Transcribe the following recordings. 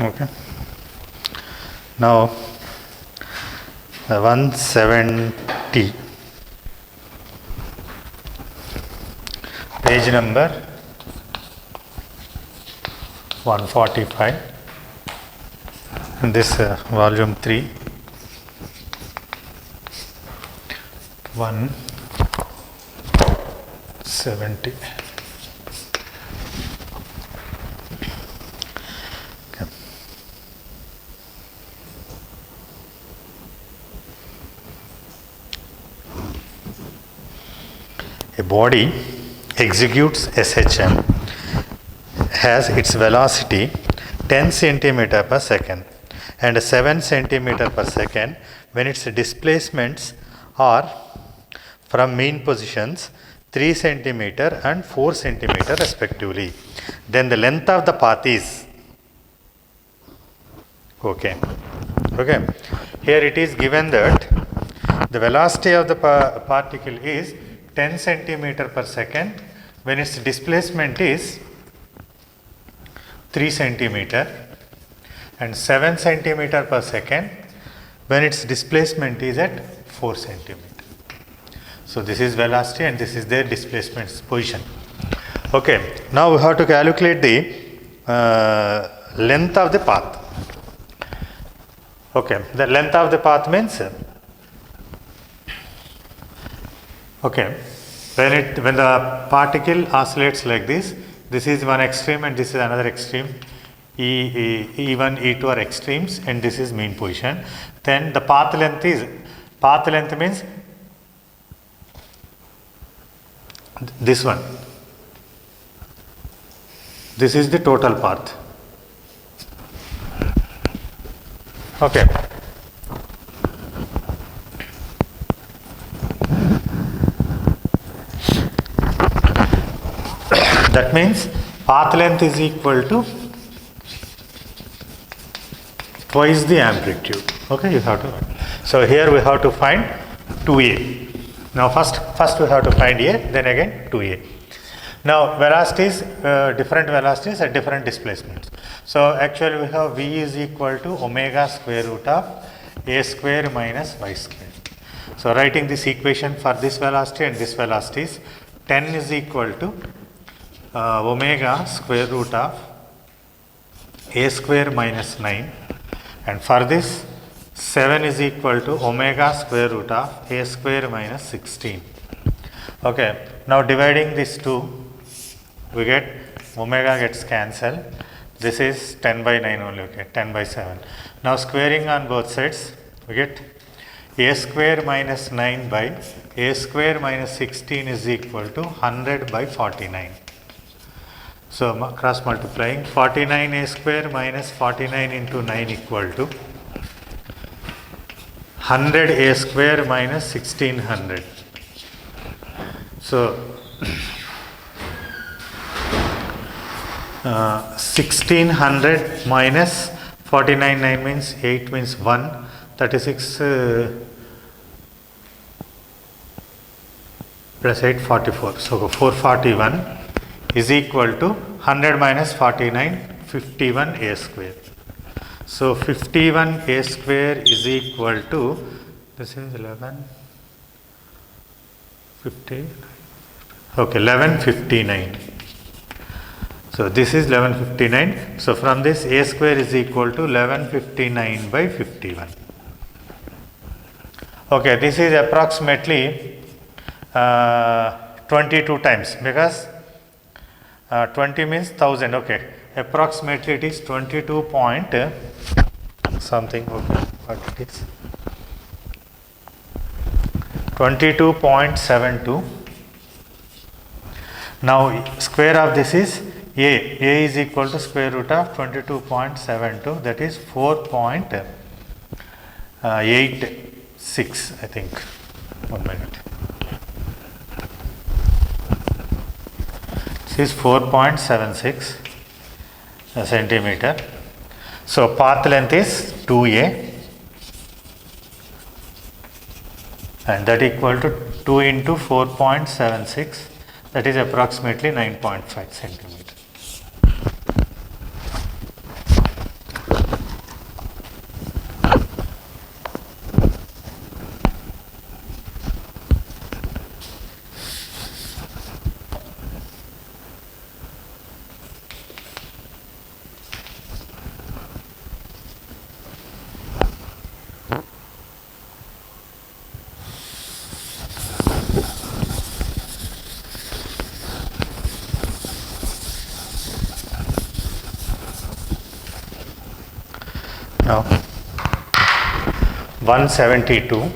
Okay. Now 170, page number 145, and this volume 3, 170. Okay. A body executes SHM has its velocity 10 centimeter per second and 7 centimeter per second when its displacements are from mean positions 3 centimeter and 4 centimeter respectively. Then the length of the path is okay. Here it is given that the velocity of the particle is 10 centimeter per second when its displacement is 3 centimeter and 7 centimeter per second when its displacement is at 4 centimeter. So this is velocity and this is their displacement position. Okay, now we have to calculate the length of the path. Okay, the length of the path means when the particle oscillates like this is one extreme and this is another extreme. E1, E2 are extremes and this is mean position. Then the path length means this one. This is the total path. Okay. That means path length is equal to twice the amplitude. Okay, you have to. So here we have to find 2a. Now first we have to find a, then again 2a. Now velocities, different velocities at different displacements. So actually we have v is equal to omega square root of a square minus y square. So writing this equation for this velocity and this velocity is 10 is equal to omega square root of a square minus 9, and for this 7 is equal to omega square root of a square minus 16. Okay, now dividing these two, we get omega gets cancelled. This is 10 by 9 only, okay, 10 by 7. Now squaring on both sides, we get a square minus 9 by a square minus 16 is equal to 100 by 49. So cross multiplying 49 a square minus 49 into 9 equal to 100 a square minus 1600. So 1600 minus 49, 9 means 8 means 1, 36 plus 8 44. So 441 is equal to 100 minus 49, 51 a square. So 51 a square is equal to, this is 1159. So this is 1159. So from this a square is equal to 1159 by 51. Okay, this is approximately 22 times because 20 means 1000. Okay, approximately it is 22 point something. Okay, what it is? 22.72. Now square of this is a. A is equal to square root of 22.72. That is 4.86. I think. 1 minute. This is 4.76 centimeter. So path length is 2a, and that equal to 2 into 4.76, that is approximately 9.5 centimeter. Now 172.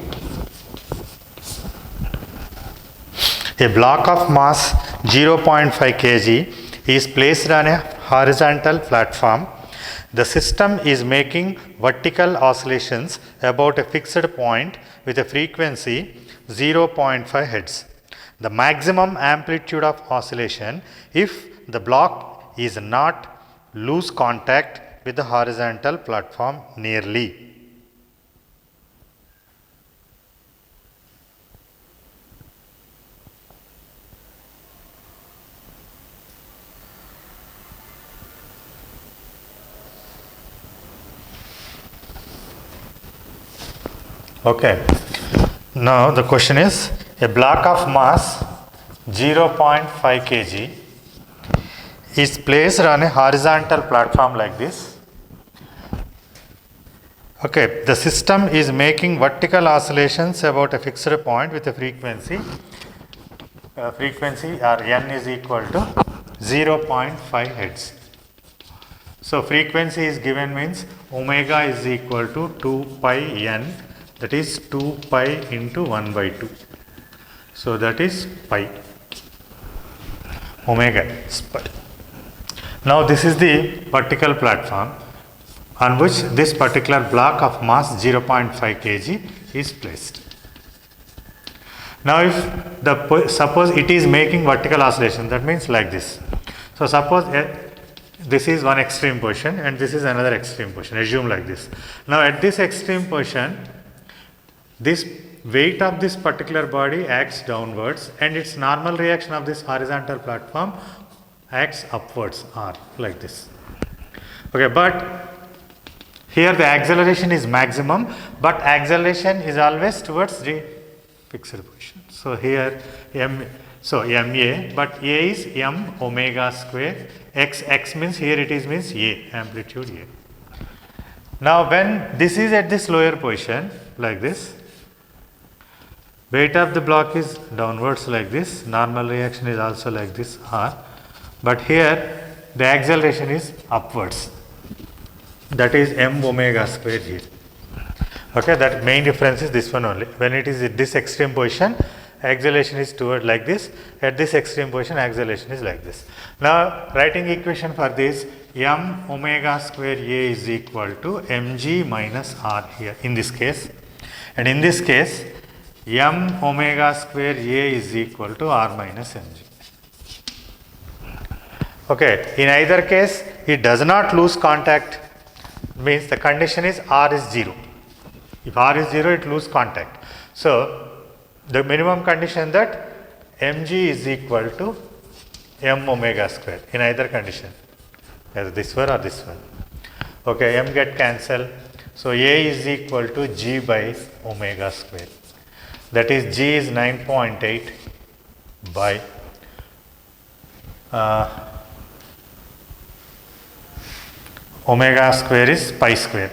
A block of mass 0.5 kg is placed on a horizontal platform. The system is making vertical oscillations about a fixed point with a frequency 0.5 Hz. The maximum amplitude of oscillation if the block is not lose contact with the horizontal platform nearly. Okay. Now the question is, a block of mass 0.5 kg is placed on a horizontal platform like this. Okay, the system is making vertical oscillations about a fixed point with a frequency or n is equal to 0.5 Hz. So frequency is given means omega is equal to 2 pi n, that is 2 pi into 1 by 2. So that is pi, omega is pi. Now this is the vertical platform on which this particular block of mass 0.5 kg is placed. Now if suppose it is making vertical oscillation, that means like this. So suppose this is one extreme position and this is another extreme position, assume like this. Now at this extreme position, this weight of this particular body acts downwards and its normal reaction of this horizontal platform acts upwards or like this. Okay, but here the acceleration is maximum, but acceleration is always towards the fixed position. So here ma, but a is m omega square, x means here it is means a, amplitude a. Now when this is at this lower position like this, weight of the block is downwards like this, normal reaction is also like this r, but here the acceleration is upwards, that is m omega square here. Okay, that main difference is this one only. When it is at this extreme position, acceleration is toward like this, at this extreme position acceleration is like this. Now writing equation for this, m omega square a is equal to mg minus r here in this case, and in this case m omega square a is equal to r minus mg. Okay, in either case it does not lose contact, means the condition is r is 0. If r is 0, it lose contact. So the minimum condition that mg is equal to m omega square in either condition, either this one or this one. Okay, m get cancelled. So a is equal to g by omega square. That is g is 9.8 by omega square is pi square.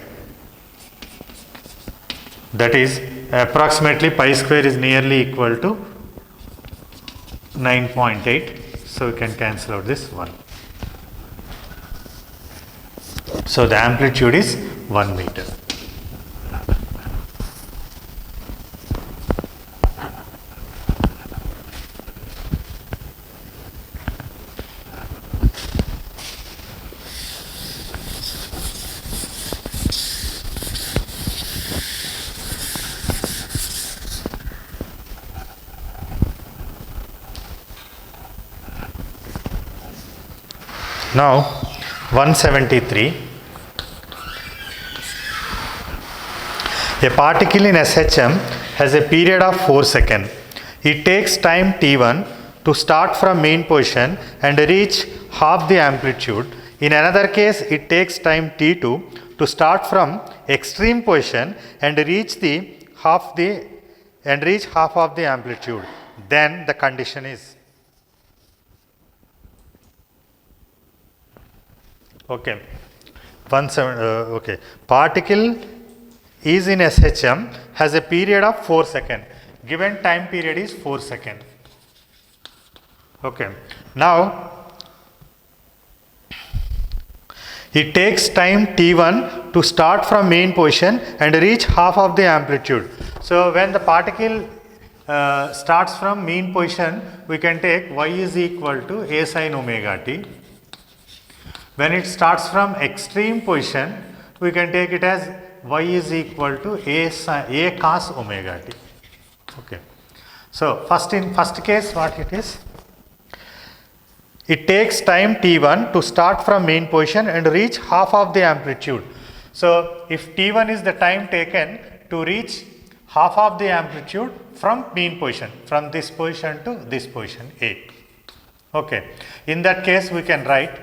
That is approximately pi square is nearly equal to 9.8. So we can cancel out this 1. So the amplitude is 1 meter. Now 173. A particle in SHM has a period of 4 seconds. It takes time t1 to start from main position and reach half the amplitude. In another case, it takes time t2 to start from extreme position and reach half of the amplitude. Then the condition is okay. Okay. Particle is in SHM has a period of 4 seconds. Given time period is 4 seconds. Okay. Now it takes time t1 to start from mean position and reach half of the amplitude. So when the particle starts from mean position, we can take y is equal to a sin omega t. When it starts from extreme position, we can take it as y is equal to a cos omega t. Okay. So first case, what it is? It takes time t1 to start from mean position and reach half of the amplitude. So if t1 is the time taken to reach half of the amplitude from mean position, from this position to this position A. Okay. In that case, we can write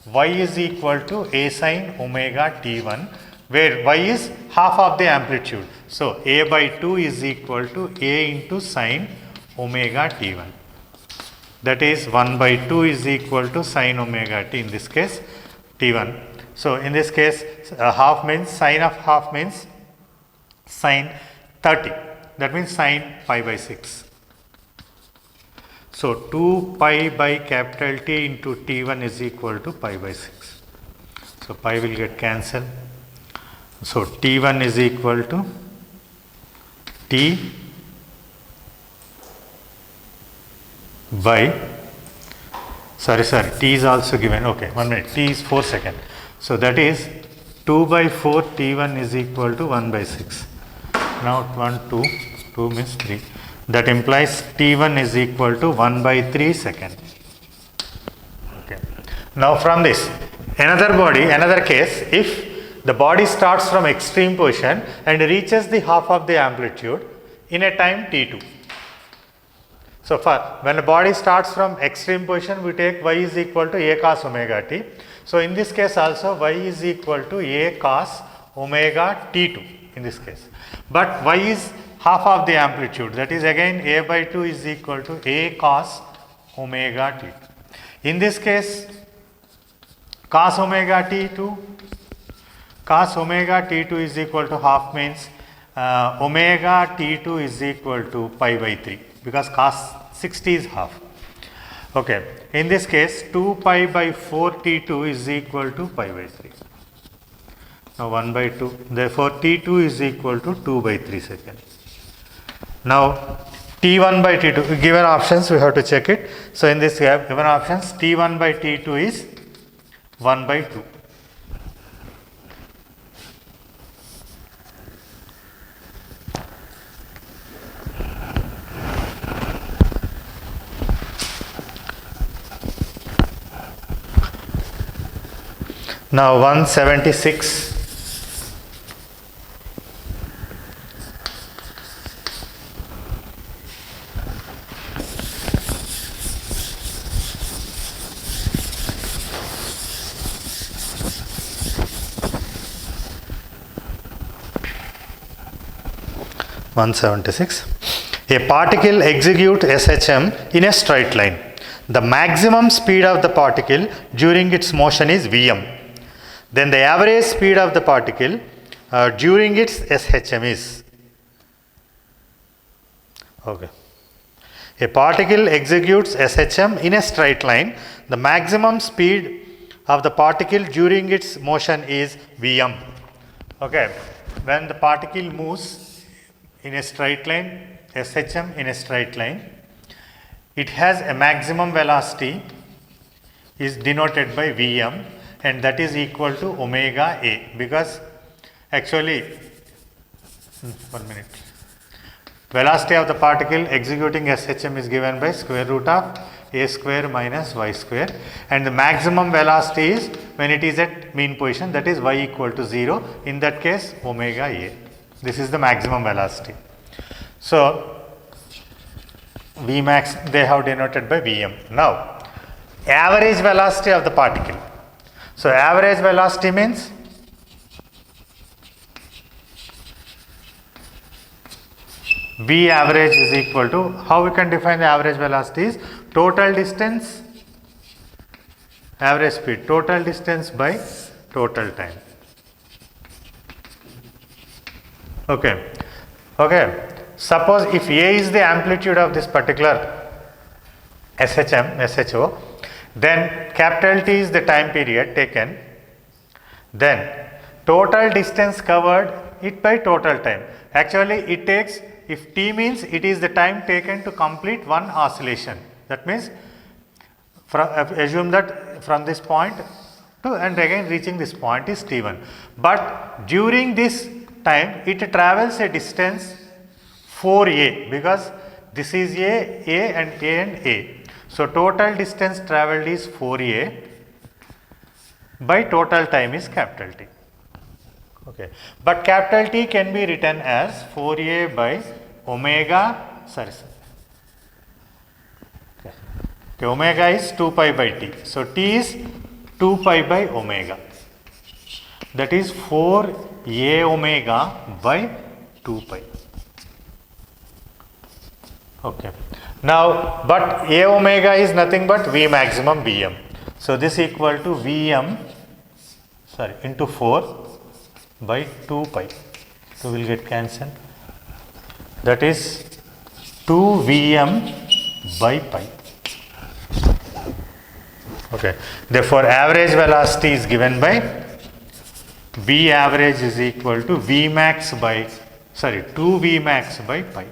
y is equal to a sin omega t1, where y is half of the amplitude. So a by 2 is equal to a into sin omega t1. That is 1 by 2 is equal to sin omega t, in this case t1. So in this case, half means sin of half means sin 30. That means sin pi by 6. So 2 pi by capital T into t1 is equal to pi by 6. So pi will get cancelled. So t1 is equal to t by, sorry, t is also given. Okay, 1 minute, t is 4 seconds. So that is 2 by 4 t1 is equal to 1 by 6. Now 1, 2 means 3. That implies t1 is equal to 1 by 3 seconds. Okay. Now from this, another case, if the body starts from extreme position and reaches the half of the amplitude in a time t2. So when the body starts from extreme position, we take y is equal to a cos omega t. So in this case also y is equal to a cos omega t2 in this case. But y is half of the amplitude, that is again a by 2 is equal to a cos omega t2. In this case, cos omega t2 is equal to half means omega t2 is equal to pi by 3, because cos 60 is half. Okay. In this case, 2 pi by 4 t2 is equal to pi by 3. Now 1 by 2. Therefore, t2 is equal to 2 by 3 seconds. Now t1 by t2, given options we have to check it. So in this given options, t1 by t2 is 1 by 2. Now 176. A particle executes SHM in a straight line. The maximum speed of the particle during its motion is Vm. Then the average speed of the particle during its SHM is. Okay. A particle executes SHM in a straight line. The maximum speed of the particle during its motion is Vm. Okay. When the particle moves in a straight line, SHM in a straight line, it has a maximum velocity is denoted by Vm, and that is equal to omega A, because actually 1 minute, velocity of the particle executing SHM is given by square root of a square minus y square, and the maximum velocity is when it is at mean position, that is y equal to 0, in that case omega A. This is the maximum velocity. So Vmax they have denoted by Vm. Now average velocity of the particle. So average velocity means V average is equal to, how we can define the average velocity is total distance, average speed, total distance by total time. Okay. Okay. Suppose if A is the amplitude of this particular SHO, then capital T is the time period taken, then total distance covered it by total time. Actually it takes, if t means it is the time taken to complete one oscillation. That means assume that from this point to and again reaching this point is t1. But during this time it travels a distance 4a, because this is A and A. So total distance travelled is 4a by total time is capital T. Okay, but capital T can be written as 4a by omega. Okay, omega is 2 pi by t. So T is 2 pi by omega. That is 4a omega by 2 pi. Okay. Now, but a omega is nothing but V maximum Vm. So this equal to Vm into 4 by 2 pi. So we will get cancelled. That is 2 Vm by pi. Okay. Therefore, average velocity is given by V average is equal to V max by 2 V max by pi.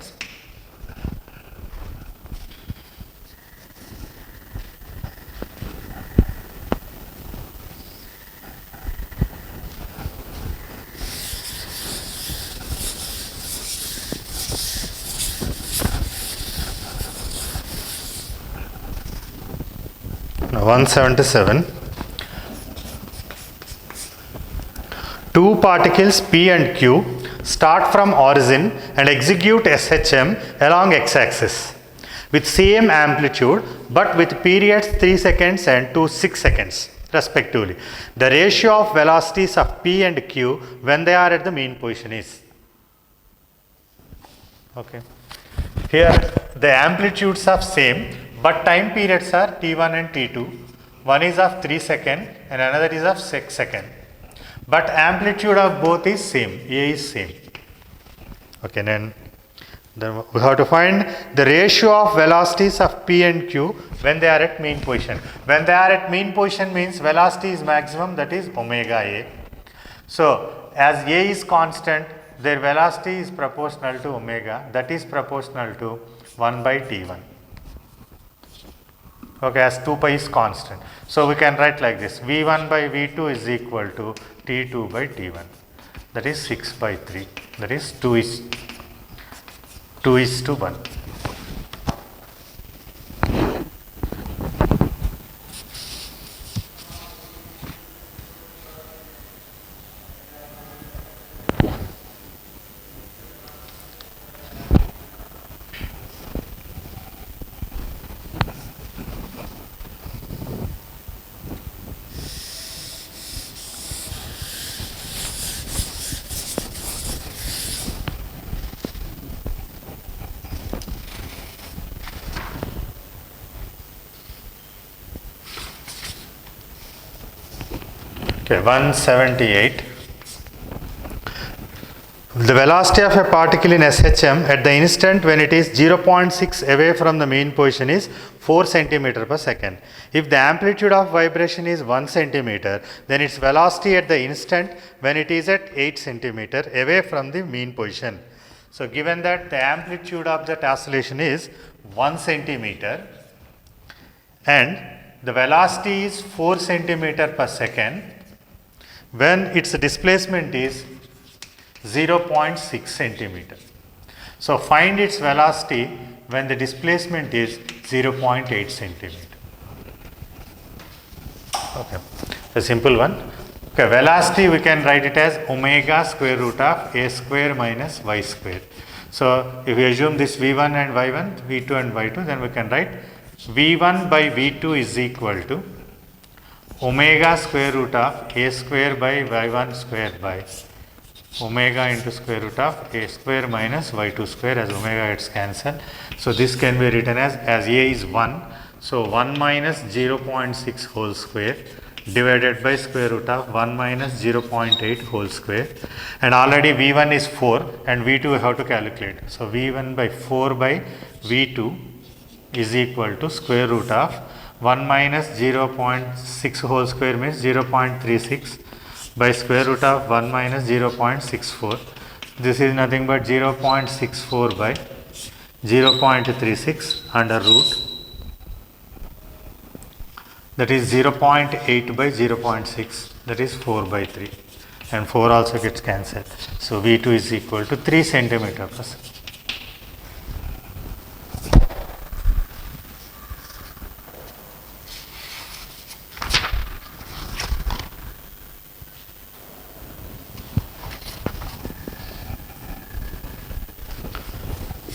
Now 177. Two particles P and Q start from origin and execute SHM along x-axis with same amplitude but with periods 3 seconds and 6 seconds respectively. The ratio of velocities of P and Q when they are at the mean position is. Okay. Here the amplitudes are same, but time periods are T1 and T2. One is of 3 seconds and another is of 6 seconds. But amplitude of both is same. A is same. Okay, then we have to find the ratio of velocities of P and Q when they are at mean position. When they are at mean position means velocity is maximum, that is omega A. So as A is constant, their velocity is proportional to omega, that is proportional to 1 by T1. Okay, as 2 pi is constant. So we can write like this: V1 by V2 is equal to T2 by T1. That is 6 by 3. That is 2 is to 1. Okay, 178. The velocity of a particle in SHM at the instant when it is 0.6 away from the mean position is 4 centimeter per second. If the amplitude of vibration is 1 centimeter, then its velocity at the instant when it is at 8 centimeter away from the mean position. So given that the amplitude of that oscillation is 1 centimeter and the velocity is 4 centimeter per second, when its displacement is 0.6 centimeter. So find its velocity when the displacement is 0.8 centimeter. Okay, a simple one. Okay, velocity we can write it as omega square root of a square minus y square. So if we assume this v1 and y1, v2 and y2, then we can write v1 by v2 is equal to omega square root of a square by y1 square by omega into square root of a square minus y2 square, as omega gets cancelled. So this can be written as a is 1. So 1 minus 0.6 whole square divided by square root of 1 minus 0.8 whole square, and already v1 is 4 and v2 we have to calculate. So v1 by 4 by v2 is equal to square root of 1 minus 0.6 whole square means 0.36 by square root of 1 minus 0.64. This is nothing but 0.64 by 0.36 under root, that is 0.8 by 0.6, that is 4 by 3, and 4 also gets cancelled. So V2 is equal to 3 centimeter per second.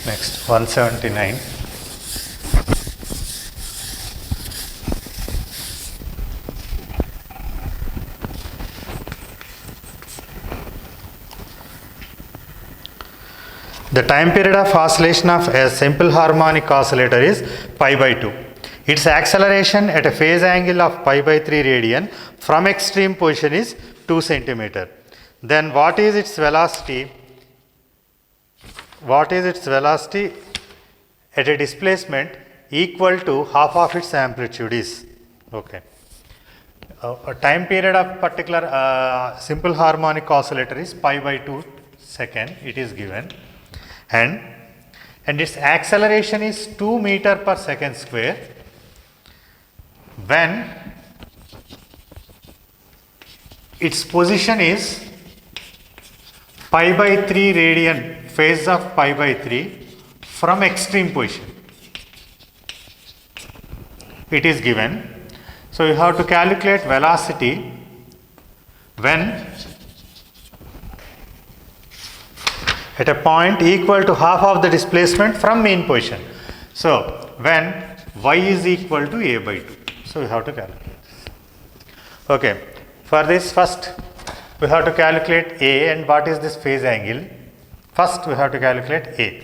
Next, 179. The time period of oscillation of a simple harmonic oscillator is pi by 2. Its acceleration at a phase angle of pi by 3 radian from extreme position is 2 centimeter. Then what is its velocity? What is its velocity at a displacement equal to half of its amplitude is? Okay. A time period of particular simple harmonic oscillator is pi by 2 second, it is given, and its acceleration is 2 meter per second square when its position is pi by 3 radian, phase of pi by 3 from extreme position. It is given. So you have to calculate velocity when at a point equal to half of the displacement from mean position. So when y is equal to a by 2. So we have to calculate this. Okay. For this, first we have to calculate a, and what is this phase angle? First we have to calculate a.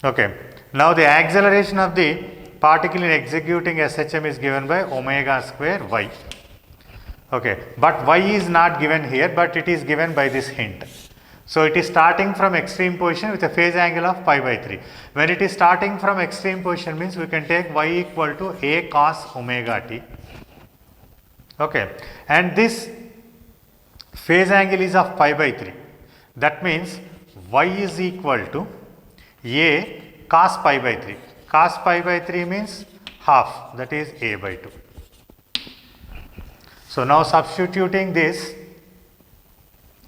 Okay. Now the acceleration of the particle in executing SHM is given by omega square y. Okay. But y is not given here, but it is given by this hint. So it is starting from extreme position with a phase angle of pi by 3. When it is starting from extreme position means we can take y equal to a cos omega t. Okay. And this phase angle is of pi by 3. That means y is equal to a cos pi by 3. Cos pi by 3 means half, that is a by 2. So now substituting this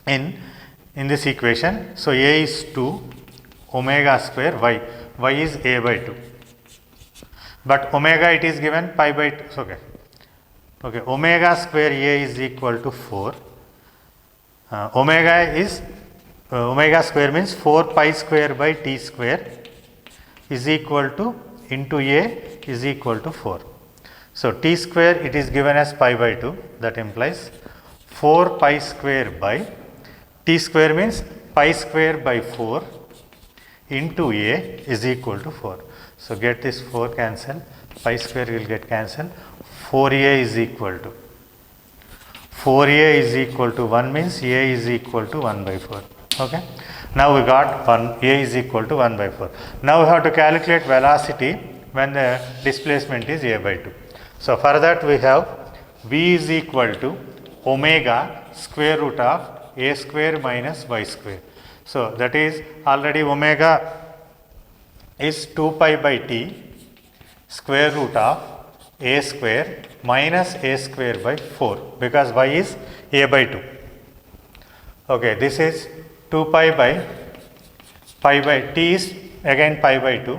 in this equation. So a is 2 omega square y. Y is a by 2. But omega it is given pi by 2. Okay. Okay. Omega square a is equal to 4. Omega square means 4 pi square by t square is equal to into a is equal to 4. So t square it is given as pi by 2, that implies 4 pi square by t square means pi square by 4 into a is equal to 4. So get this 4 cancel, pi square will get cancelled, 4a is equal to 1 means a is equal to 1 by 4. Okay. Now we got a is equal to 1 by 4. Now we have to calculate velocity when the displacement is a by 2. So for that we have v is equal to omega square root of a square minus y square. So that is already omega is 2 pi by t square root of a square minus a square by 4, because y is a by 2. Okay, this is 2 pi by t is again pi by 2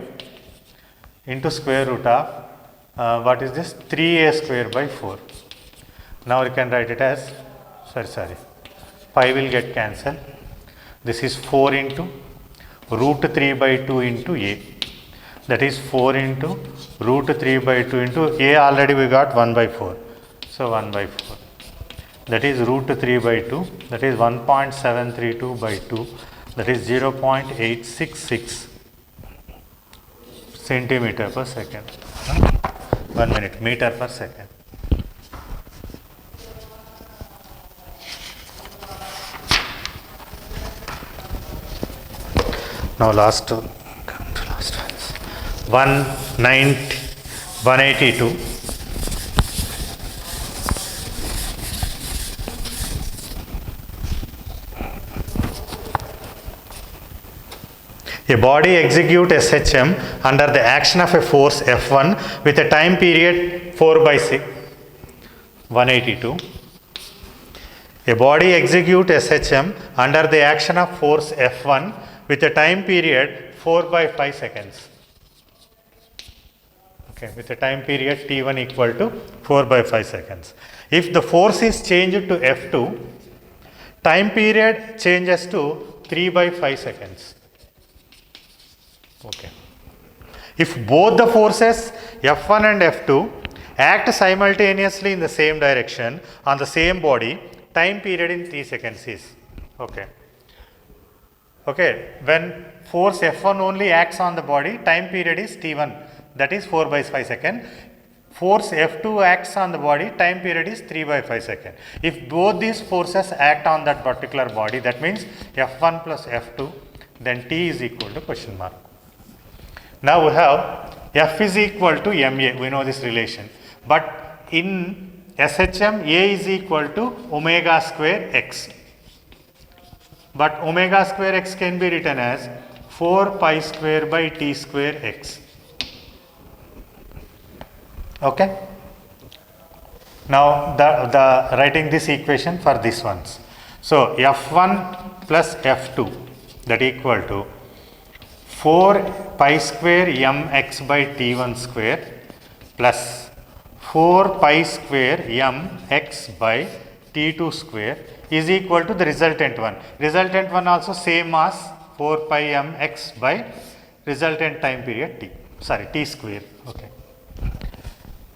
into square root of what is this, 3a square by 4. Now we can write it as pi will get cancelled. This is 4 into root 3 by 2 into a, that is 4 into root 3 by 2 into a, already we got 1 by 4. So 1 by 4, that is root 3 by 2, that is 1.732 by 2, that is 0.866 centimeter per second. 1 minute, meter per second. Now last one, 182. A body execute SHM under the action of a force F1 with a time period 4 by 6, 182. A body execute SHM under the action of force F1 with a time period 4 by 5 seconds. Okay, with a time period T1 equal to 4 by 5 seconds. If the force is changed to F2, time period changes to 3 by 5 seconds. Okay. If both the forces F1 and F2 act simultaneously in the same direction on the same body, time period in 3 seconds is. Okay. Okay. When force F1 only acts on the body, time period is T1, that is 4 by 5 seconds. Force F2 acts on the body, time period is 3 by 5 seconds. If both these forces act on that particular body, that means F1 plus F2, then T is equal to question mark. Now we have F is equal to MA, we know this relation. But in SHM, A is equal to omega square x. But omega square x can be written as 4 pi square by T square x. Okay. Now the writing this equation for this ones. So F1 plus F2, that equal to 4 pi square mx by T1 square plus 4 pi square mx by T2 square is equal to the resultant one. Resultant one also same as 4 pi mx by resultant time period T square. Okay.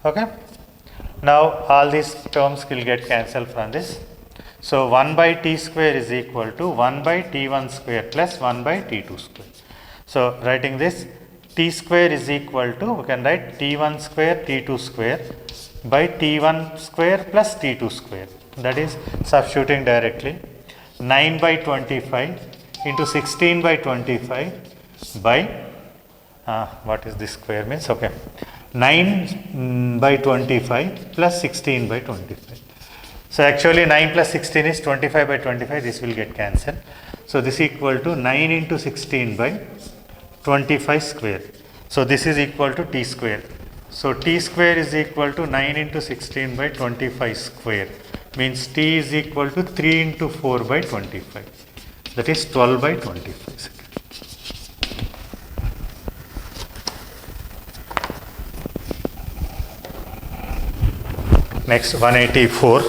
Okay. Now all these terms will get cancelled from this. So 1 by T square is equal to 1 by T1 square plus 1 by T2 square. So writing this, T square is equal to, we can write T1 square T2 square by T1 square plus T2 square, that is substituting directly 9 by 25 into 16 by 25 by what is this square means, okay, 9 by 25 plus 16 by 25. So actually 9 plus 16 is 25 by 25, this will get cancelled. So this is equal to 9 into 16 by 25 square. So this is equal to T square. So T square is equal to 9 into 16 by 25 square, means T is equal to 3 into 4 by 25, that is 12 by 25 seconds. Next 184.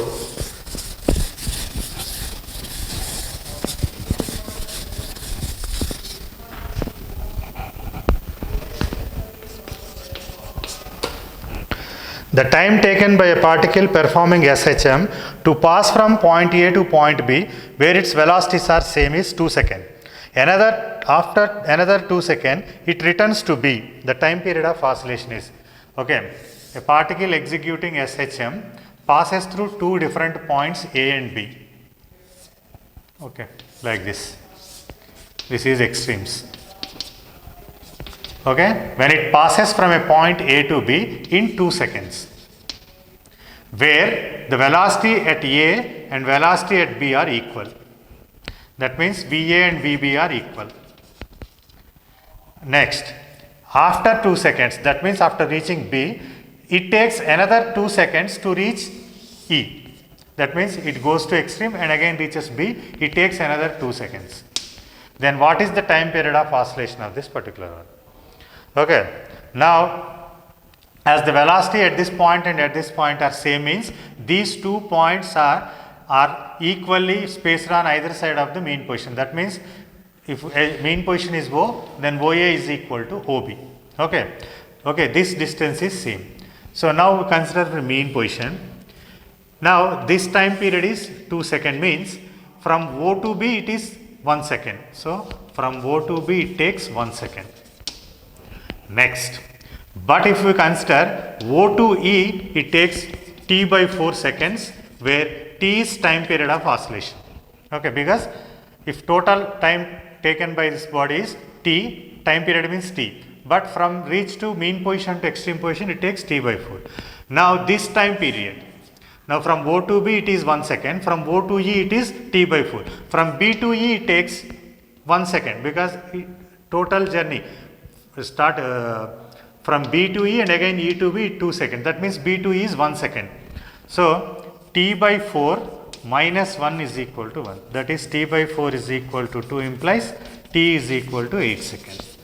The time taken by a particle performing SHM to pass from point A to point B, where its velocities are same, is 2 seconds. After another 2 seconds, it returns to B. The time period of oscillation is, okay, a particle executing SHM passes through two different points A and B. Okay, like this. This is extremes. Okay, when it passes from a point A to B in 2 seconds, where the velocity at A and velocity at B are equal. That means VA and VB are equal. Next, after 2 seconds, that means after reaching B, it takes another 2 seconds to reach E. That means it goes to extreme and again reaches B, it takes another 2 seconds. Then what is the time period of oscillation of this particular one? Okay, now as the velocity at this point and at this point are same, means these 2 points are equally spaced on either side of the mean position. That means if a mean position is O, then OA is equal to OB. Okay, okay, this distance is same. So now we consider the mean position. Now this time period is 2 seconds, means from O to B it is 1 second. So from O to B it takes 1 second. Next, but if we consider O to E, it takes T by 4 seconds, where T is time period of oscillation. Okay, because if total time taken by this body is T, time period means T, but from reach to mean position to extreme position it takes T by 4. Now this time period, now from O to B it is 1 second, from O to E it is T by 4, from B to E it takes 1 second, because total journey start from B to E and again E to B 2 seconds. That means B to E is 1 second. So T by 4 minus 1 is equal to 1. That is T by 4 is equal to 2 implies T is equal to 8 seconds.